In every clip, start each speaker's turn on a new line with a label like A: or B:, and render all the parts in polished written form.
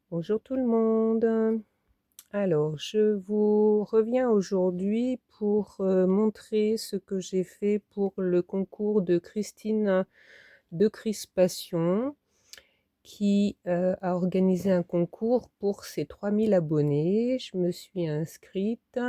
A: Bonjour tout le monde. Alors, je vous reviens aujourd'hui pour montrer ce que j'ai fait pour le concours de Christine de Crispation, qui a organisé un concours pour ses 3000 abonnés. Je me suis inscrite.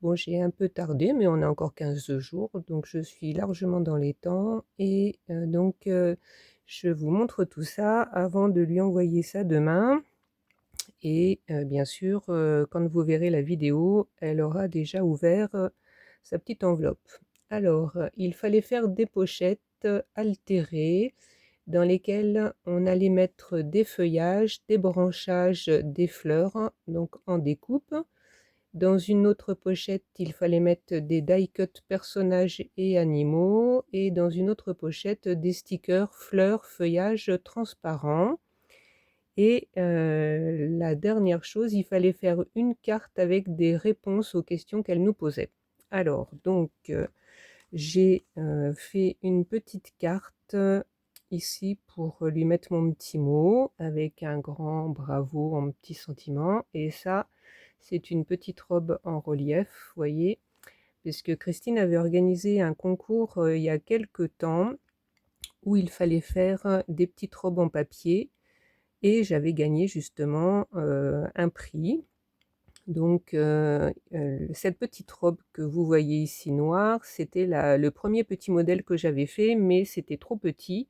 A: Bon, j'ai un peu tardé, mais on a encore 15 jours, donc je suis largement dans les temps. Et je vous montre tout ça avant de lui envoyer ça demain. Et bien sûr, quand vous verrez la vidéo, elle aura déjà ouvert, sa petite enveloppe. Alors, il fallait faire des pochettes altérées dans lesquelles on allait mettre des feuillages, des branchages, des fleurs, donc en découpe. Dans une autre pochette, il fallait mettre des die-cut personnages et animaux, et dans une autre pochette, des stickers, fleurs, feuillages transparents. Et la dernière chose, il fallait faire une carte avec des réponses aux questions qu'elle nous posait. Alors, donc, j'ai fait une petite carte ici pour lui mettre mon petit mot avec un grand bravo en petits sentiments. Et ça, c'est une petite robe en relief, vous voyez, puisque Christine avait organisé un concours il y a quelque temps où il fallait faire des petites robes en papier et j'avais gagné justement un prix. Donc cette petite robe que vous voyez ici noire, c'était le premier petit modèle que j'avais fait, mais c'était trop petit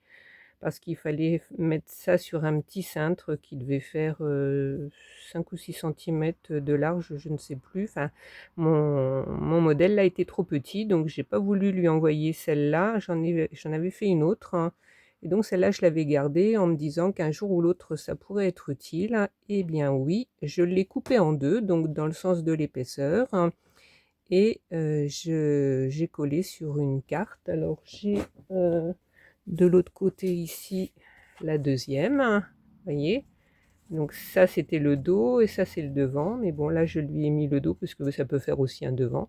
A: parce qu'il fallait mettre ça sur un petit cintre qui devait faire 5 ou 6 centimètres de large, je ne sais plus. Enfin, mon modèle là était trop petit, donc j'ai pas voulu lui envoyer celle-là. J'en avais fait une autre, hein. Et donc celle-là, je l'avais gardée en me disant qu'un jour ou l'autre, ça pourrait être utile. Eh bien oui, je l'ai coupée en deux, donc dans le sens de l'épaisseur, hein. Et j'ai collé sur une carte. Alors j'ai de l'autre côté ici la deuxième, vous voyez. Donc ça c'était le dos et ça c'est le devant, mais bon là je lui ai mis le dos parce que ça peut faire aussi un devant.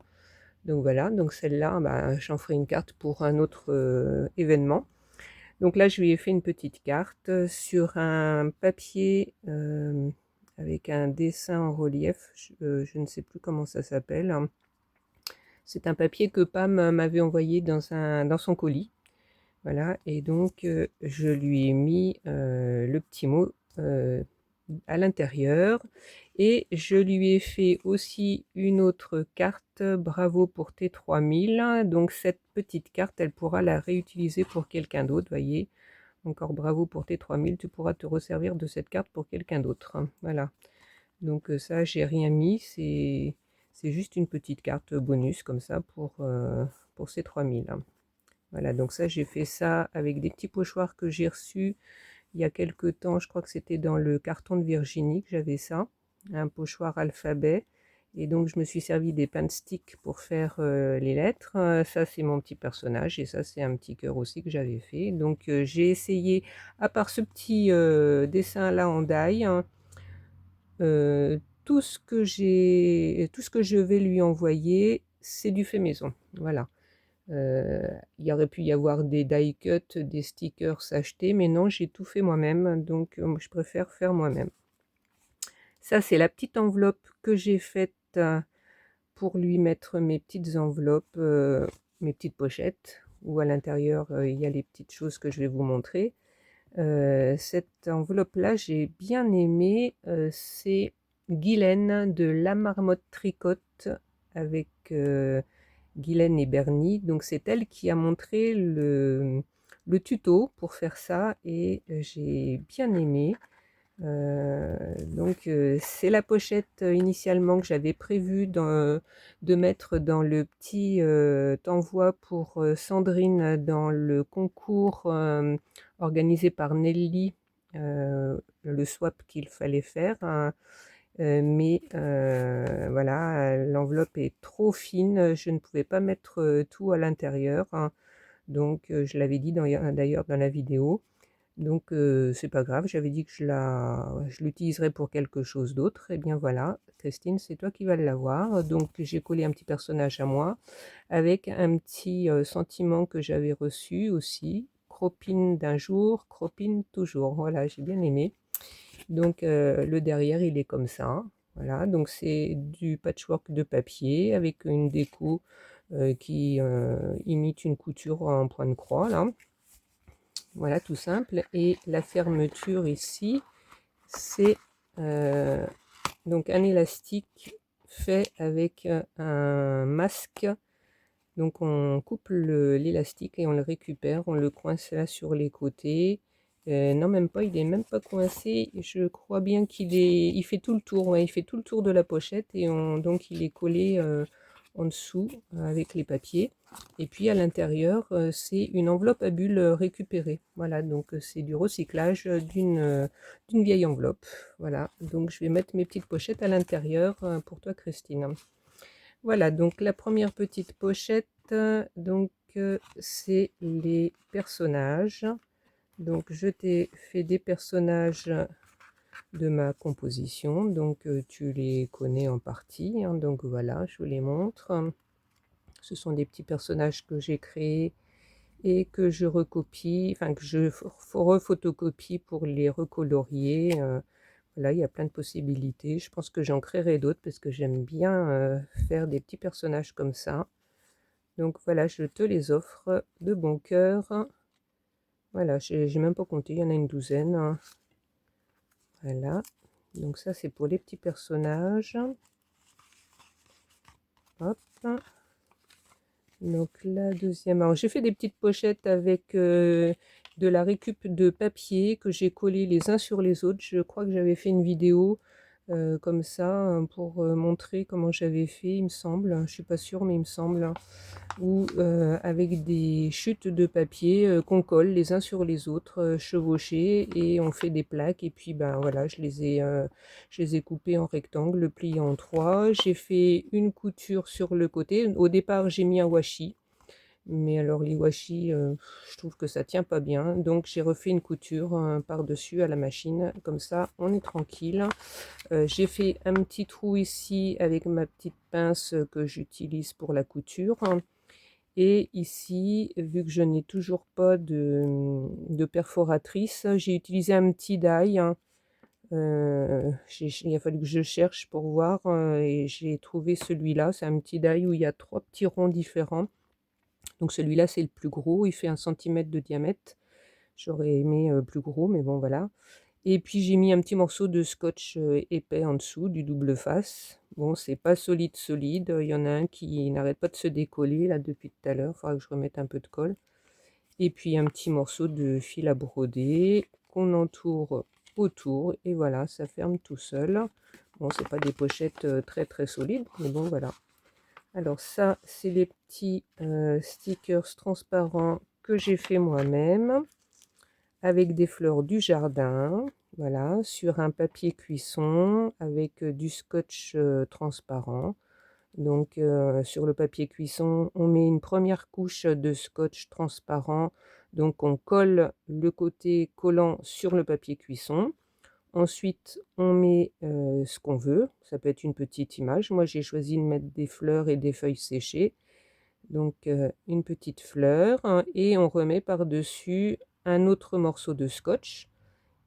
A: Donc voilà, donc celle-là, bah, j'en ferai une carte pour un autre événement. Donc là je lui ai fait une petite carte sur un papier avec un dessin en relief, je ne sais plus comment ça s'appelle. C'est un papier que Pam m'avait envoyé dans son colis. Voilà, et donc je lui ai mis le petit mot à l'intérieur et je lui ai fait aussi une autre carte bravo pour tes 3000. Donc cette petite carte, elle pourra la réutiliser pour quelqu'un d'autre, voyez. Encore bravo pour tes 3000, tu pourras te resservir de cette carte pour quelqu'un d'autre, hein. Voilà, donc ça j'ai rien mis, c'est juste une petite carte bonus comme ça pour ces 3000, hein. Voilà, donc ça, j'ai fait ça avec des petits pochoirs que j'ai reçus il y a quelque temps. Je crois que c'était dans le carton de Virginie que j'avais ça, un pochoir alphabet. Et donc, je me suis servi des pain stick pour faire les lettres. Ça, c'est mon petit personnage. Et ça, c'est un petit cœur aussi que j'avais fait. Donc, j'ai essayé, à part ce petit dessin-là en die, hein, tout ce que je vais lui envoyer, c'est du fait maison. Voilà. Il y aurait pu y avoir des die cut, des stickers achetés, mais non, j'ai tout fait moi-même, donc je préfère faire moi-même. Ça, c'est la petite enveloppe que j'ai faite pour lui mettre mes petites enveloppes, mes petites pochettes, où à l'intérieur, il y a les petites choses que je vais vous montrer. Cette enveloppe-là, j'ai bien aimé, c'est Guylaine de La Marmotte Tricotte avec Guylaine et Bernie. Donc c'est elle qui a montré le tuto pour faire ça et j'ai bien aimé. C'est la pochette initialement que j'avais prévu de mettre dans le petit envoi pour Sandrine dans le concours organisé par Nelly, le swap qu'il fallait faire, hein. Mais voilà, l'enveloppe est trop fine, je ne pouvais pas mettre tout à l'intérieur, hein. Donc je l'avais dit d'ailleurs dans la vidéo. Donc c'est pas grave, j'avais dit que je l'utiliserais pour quelque chose d'autre. Et bien voilà, Christine, c'est toi qui vas l'avoir. Donc j'ai collé un petit personnage à moi avec un petit sentiment que j'avais reçu aussi. Cropine d'un jour, cropine toujours. Voilà, j'ai bien aimé. Donc le derrière, il est comme ça. Voilà, donc c'est du patchwork de papier avec une déco qui imite une couture en point de croix, là. Voilà, tout simple. Et la fermeture ici, c'est donc un élastique fait avec un masque. Donc on coupe l'élastique et on le récupère, on le coince là sur les côtés. Non, même pas, il est même pas coincé. Je crois bien il fait tout le tour, ouais, il fait tout le tour de la pochette et donc il est collé en dessous avec les papiers. Et puis à l'intérieur, c'est une enveloppe à bulles récupérée. Voilà, donc c'est du recyclage d'une vieille enveloppe. Voilà, donc je vais mettre mes petites pochettes à l'intérieur pour toi, Christine. Voilà, donc la première petite pochette, donc c'est les personnages. Donc je t'ai fait des personnages de ma composition, donc tu les connais en partie, hein, donc voilà, je vous les montre. Ce sont des petits personnages que j'ai créés et que je recopie, enfin que je refotocopie pour les recolorier. Voilà, il y a plein de possibilités. Je pense que j'en créerai d'autres parce que j'aime bien faire des petits personnages comme ça. Donc voilà, je te les offre de bon cœur. Voilà, j'ai même pas compté, il y en a une douzaine. Voilà, donc ça c'est pour les petits personnages. Hop. Donc la deuxième, alors j'ai fait des petites pochettes avec de la récup de papier que j'ai collé les uns sur les autres. Je crois que j'avais fait une vidéo comme ça pour montrer comment j'avais fait, il me semble. Je suis pas sûre, mais il me semble. Ou avec des chutes de papier qu'on colle les uns sur les autres, chevauchés, et on fait des plaques. Et puis ben voilà, je les ai coupés en rectangle, pliés en trois. J'ai fait une couture sur le côté. Au départ, j'ai mis un washi. Mais alors les washi, je trouve que ça tient pas bien. Donc j'ai refait une couture par-dessus à la machine. Comme ça, on est tranquille. J'ai fait un petit trou ici avec ma petite pince que j'utilise pour la couture. Et ici, vu que je n'ai toujours pas de perforatrice, j'ai utilisé un petit die. Il a fallu que je cherche pour voir et j'ai trouvé celui-là. C'est un petit die où il y a 3 petits ronds différents. Donc celui-là, c'est le plus gros. Il fait 1 cm de diamètre. J'aurais aimé plus gros, mais bon, voilà. Et puis j'ai mis un petit morceau de scotch épais en dessous, du double face. Bon, c'est pas solide solide. Il y en a un qui n'arrête pas de se décoller là depuis tout à l'heure. Il faudra que je remette un peu de colle. Et puis un petit morceau de fil à broder qu'on entoure autour. Et voilà, ça ferme tout seul. Bon, c'est pas des pochettes très très solides, mais bon, voilà. Alors ça, c'est les petits stickers transparents que j'ai fait moi-même avec des fleurs du jardin, voilà, sur un papier cuisson avec du scotch transparent. Donc sur le papier cuisson, on met une première couche de scotch transparent, donc on colle le côté collant sur le papier cuisson. Ensuite, on met ce qu'on veut, ça peut être une petite image. Moi, j'ai choisi de mettre des fleurs et des feuilles séchées. Donc une petite fleur, hein, et on remet par-dessus un autre morceau de scotch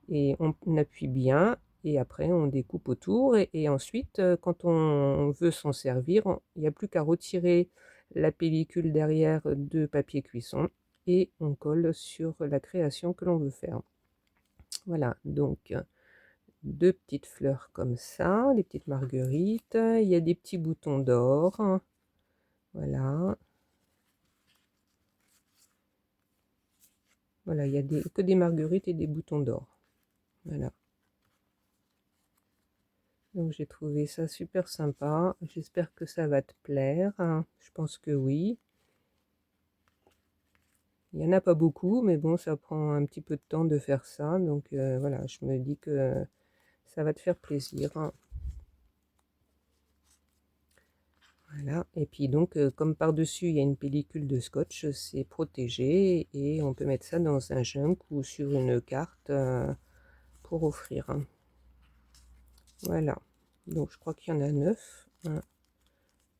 A: et on appuie bien et après on découpe autour et ensuite quand on veut s'en servir, il n'y a plus qu'à retirer la pellicule derrière de papier cuisson et on colle sur la création que l'on veut faire. Voilà, donc 2 petites fleurs comme ça, des petites marguerites, il y a des petits boutons d'or, voilà. Voilà, il y a que des marguerites et des boutons d'or. Voilà. Donc j'ai trouvé ça super sympa. J'espère que ça va te plaire, hein. Je pense que oui. Il n'y en a pas beaucoup, mais bon, ça prend un petit peu de temps de faire ça. Donc voilà, je me dis que ça va te faire plaisir, hein. Voilà. Et puis donc, comme par-dessus, il y a une pellicule de scotch, c'est protégé et on peut mettre ça dans un junk ou sur une carte pour offrir, hein. Voilà. Donc je crois qu'il y en a 9. 1,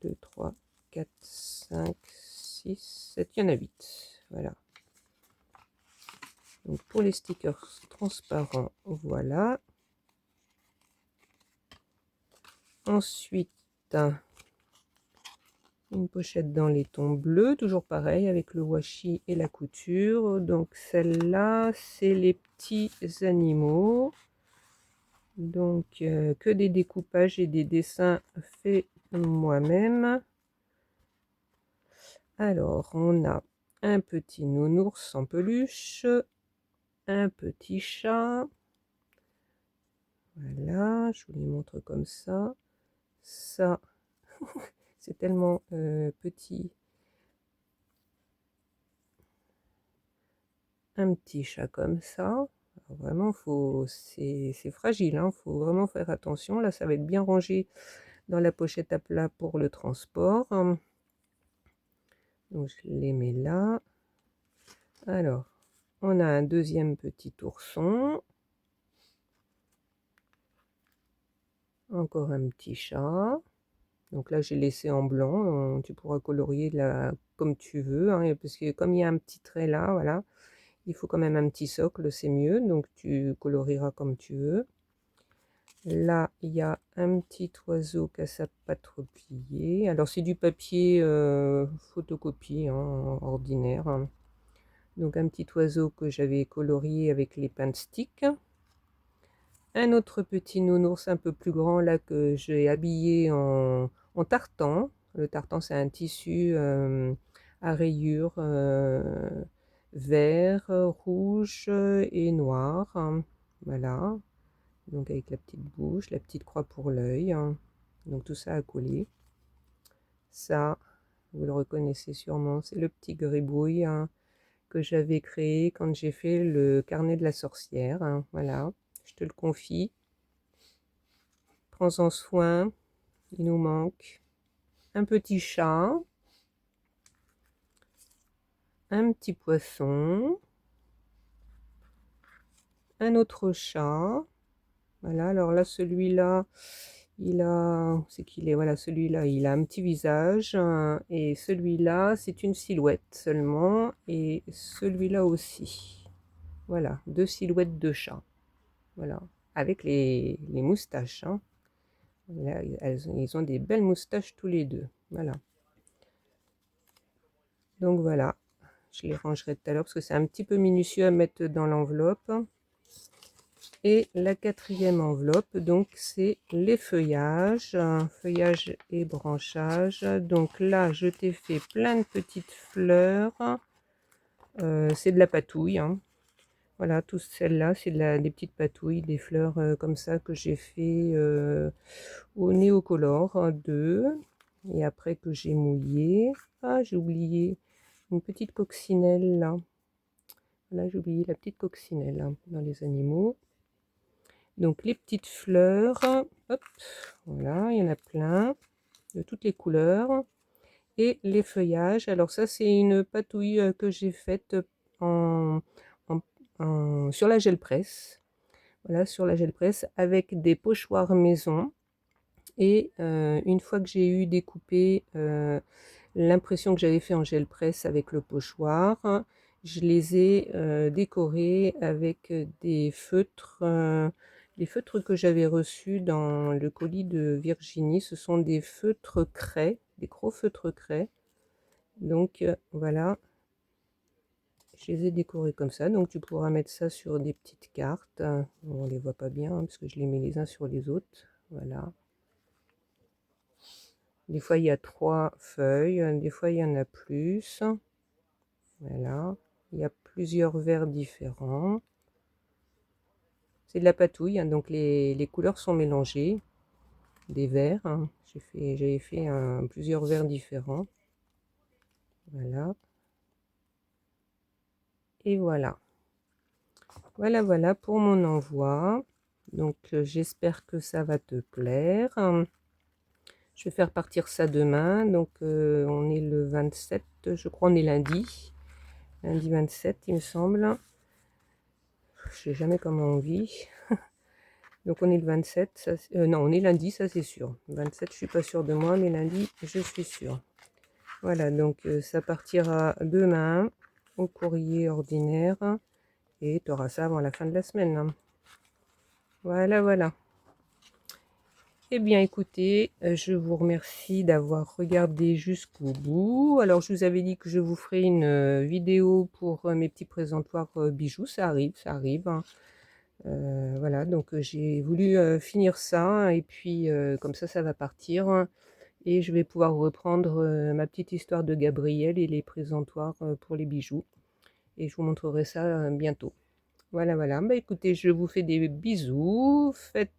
A: 2, 3, 4, 5, 6, 7, il y en a 8. Voilà. Donc pour les stickers transparents, voilà. Ensuite, une pochette dans les tons bleus, toujours pareil avec le washi et la couture. Donc celle-là, c'est les petits animaux. Donc que des découpages et des dessins faits moi-même. Alors, on a un petit nounours en peluche, un petit chat. Voilà, je vous les montre comme ça. Ça, c'est tellement petit. Un petit chat comme ça. Alors vraiment, c'est fragile, hein, faut vraiment faire attention. Là, ça va être bien rangé dans la pochette à plat pour le transport. Donc, je les mets là. Alors, on a un deuxième petit ourson. Encore un petit chat. Donc là, j'ai laissé en blanc. Tu pourras colorier là comme tu veux, hein, parce que comme il y a un petit trait là, voilà, il faut quand même un petit socle, c'est mieux. Donc tu colorieras comme tu veux. Là, il y a un petit oiseau qui a sa patte repliée. Alors c'est du papier photocopie, hein, ordinaire, hein. Donc un petit oiseau que j'avais colorié avec les paint sticks. Un autre petit nounours un peu plus grand là que j'ai habillé en tartan. Le tartan, c'est un tissu à rayures vert, rouge et noir, hein. Voilà, donc avec la petite bouche, la petite croix pour l'œil, hein. Donc tout ça à coller. Ça, vous le reconnaissez sûrement, c'est le petit gribouille, hein, que j'avais créé quand j'ai fait le carnet de la sorcière, hein. Voilà, je te le confie. Prends-en soin, il nous manque un petit chat, un petit poisson, un autre chat. Voilà, alors là, celui-là, il a, c'est qu'il est, voilà, celui-là, il a un petit visage, hein, et celui-là, c'est une silhouette seulement, et celui-là aussi. Voilà, deux silhouettes de chat. Voilà, avec les moustaches, hein. Là, ils ont des belles moustaches tous les deux. Voilà. Donc voilà, je les rangerai tout à l'heure parce que c'est un petit peu minutieux à mettre dans l'enveloppe. Et la quatrième enveloppe, donc c'est les feuillages, feuillage et branchage. Donc là, je t'ai fait plein de petites fleurs. C'est de la patouille, hein. Voilà, toutes celles-là, c'est des petites patouilles, des fleurs comme ça que j'ai fait au Néocolor 2. Et après que j'ai mouillé, ah, j'ai oublié une petite coccinelle là. Là, j'ai oublié la petite coccinelle, hein, dans les animaux. Donc les petites fleurs, hop, voilà, il y en a plein, de toutes les couleurs. Et les feuillages, alors ça c'est une patouille que j'ai faite en, sur la gel presse. Voilà, sur la gel presse avec des pochoirs maison. Et une fois que j'ai eu découpé l'impression que j'avais fait en gel presse avec le pochoir, je les ai décorés avec des feutres. Les feutres que j'avais reçus dans le colis de Virginie, ce sont des feutres craie, des gros feutres craie. Donc voilà, je les ai décorés comme ça. Donc tu pourras mettre ça sur des petites cartes. On les voit pas bien, hein, parce que je les mets les uns sur les autres. Voilà. Des fois, il y a 3 feuilles, des fois, il y en a plus. Voilà, il y a plusieurs verres différents. C'est de la patouille, hein, donc les couleurs sont mélangées. Des verres, hein. J'avais fait plusieurs verres différents. Voilà. Et voilà. Voilà pour mon envoi. Donc, j'espère que ça va te plaire. Je vais faire partir ça demain. Donc, on est le 27, je crois, on est lundi. Lundi 27, il me semble. Je sais jamais comment on vit. Donc on est le 27, ça, non, on est lundi, ça c'est sûr. 27, je suis pas sûre de moi, mais lundi, je suis sûre. Voilà, donc ça partira demain au courrier ordinaire et tu auras ça avant la fin de la semaine, hein. Voilà. Eh bien, écoutez, je vous remercie d'avoir regardé jusqu'au bout. Alors, je vous avais dit que je vous ferai une vidéo pour mes petits présentoirs bijoux. Ça arrive, hein. Voilà, donc j'ai voulu finir ça et puis comme ça va partir, hein, et je vais pouvoir reprendre ma petite histoire de Gabriel et les présentoirs pour les bijoux. Et je vous montrerai ça bientôt. Voilà, voilà. Bah écoutez, je vous fais des bisous.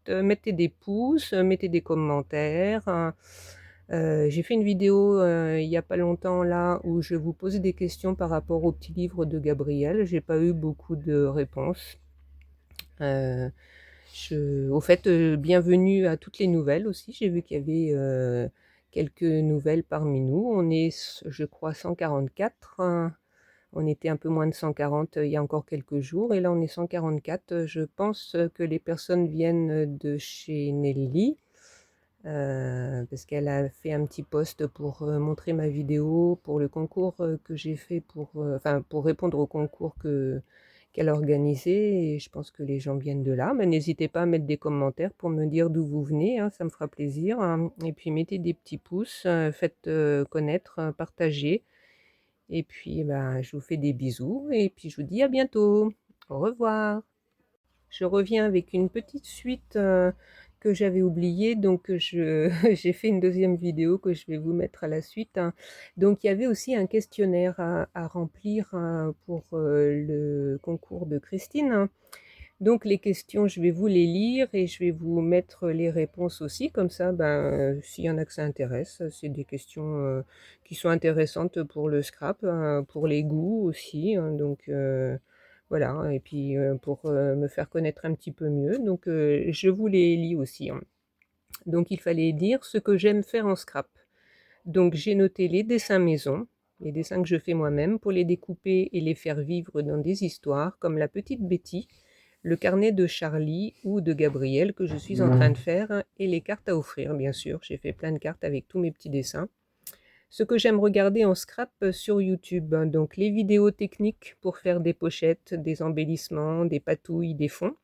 A: Mettez des pouces, mettez des commentaires, hein. J'ai fait une vidéo il n'y a pas longtemps là où je vous posais des questions par rapport au petit livre de Gabriel. J'ai pas eu beaucoup de réponses. Au fait, bienvenue à toutes les nouvelles aussi. J'ai vu qu'il y avait quelques nouvelles parmi nous. On est, je crois, 144, hein. On était un peu moins de 140 il y a encore quelques jours et là on est 144. Je pense que les personnes viennent de chez Nelly, parce qu'elle a fait un petit post pour montrer ma vidéo pour le concours que j'ai fait enfin, pour répondre au concours qu'elle a organisé, et je pense que les gens viennent de là. Mais n'hésitez pas à mettre des commentaires pour me dire d'où vous venez, hein, ça me fera plaisir, hein. Et puis mettez des petits pouces, faites connaître, partagez. Et puis, ben, je vous fais des bisous et puis je vous dis à bientôt. Au revoir. Je reviens avec une petite suite que j'avais oubliée, donc j'ai fait une deuxième vidéo que je vais vous mettre à la suite, hein. Donc il y avait aussi un questionnaire à remplir, hein, pour le concours de Christine, hein. Donc les questions, je vais vous les lire et je vais vous mettre les réponses aussi, comme ça, ben, s'il y en a que ça intéresse, c'est des questions qui sont intéressantes pour le scrap, hein, pour les goûts aussi, hein. Donc voilà, hein. Et puis pour me faire connaître un petit peu mieux, donc je vous les lis aussi, hein. Donc il fallait dire ce que j'aime faire en scrap. Donc j'ai noté les dessins maison, les dessins que je fais moi-même, pour les découper et les faire vivre dans des histoires, comme la petite Betty, le carnet de Charlie ou de Gabriel que je suis en train de faire, et les cartes à offrir, bien sûr. J'ai fait plein de cartes avec tous mes petits dessins. Ce que j'aime regarder en scrap sur YouTube, hein, donc les vidéos techniques pour faire des pochettes, des embellissements, des patouilles, des fonds.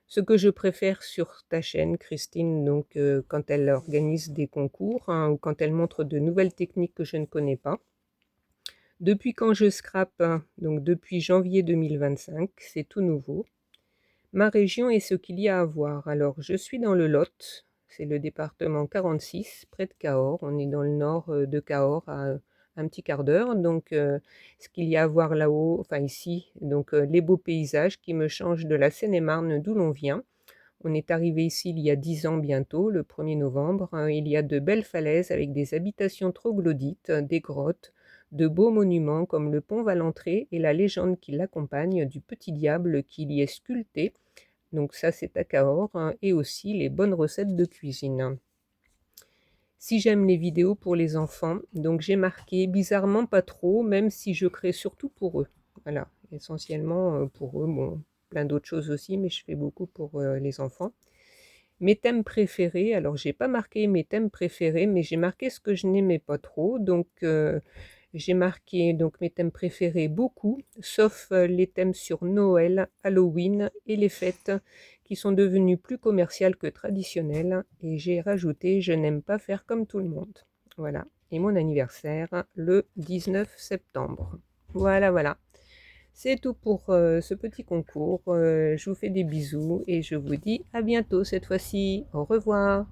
A: Ce que je préfère sur ta chaîne, Christine, donc quand elle organise des concours, hein, ou quand elle montre de nouvelles techniques que je ne connais pas. Depuis quand je scrape, hein, donc depuis janvier 2025, c'est tout nouveau. Ma région et ce qu'il y a à voir. Alors, je suis dans le Lot, c'est le département 46, près de Cahors. On est dans le nord de Cahors, à un petit quart d'heure. Donc, ce qu'il y a à voir là-haut, enfin ici, donc les beaux paysages qui me changent de la Seine-et-Marne d'où l'on vient. On est arrivé ici il y a 10 ans bientôt, le 1er novembre. Il y a de belles falaises avec des habitations troglodytes, des grottes, de beaux monuments comme le pont Valentré et la légende qui l'accompagne du petit diable qui y est sculpté. Donc ça, c'est à Cahors, hein, et aussi les bonnes recettes de cuisine. Si j'aime les vidéos pour les enfants, donc j'ai marqué bizarrement pas trop, même si je crée surtout pour eux. Voilà, essentiellement pour eux, bon, plein d'autres choses aussi, mais je fais beaucoup pour les enfants. Mes thèmes préférés, alors j'ai pas marqué mes thèmes préférés, mais j'ai marqué ce que je n'aimais pas trop. Donc j'ai marqué donc mes thèmes préférés beaucoup, sauf les thèmes sur Noël, Halloween et les fêtes qui sont devenus plus commerciales que traditionnelles. Et j'ai rajouté je n'aime pas faire comme tout le monde. Voilà. Et mon anniversaire le 19 septembre. Voilà, voilà. C'est tout pour ce petit concours. Je vous fais des bisous et je vous dis à bientôt cette fois-ci. Au revoir.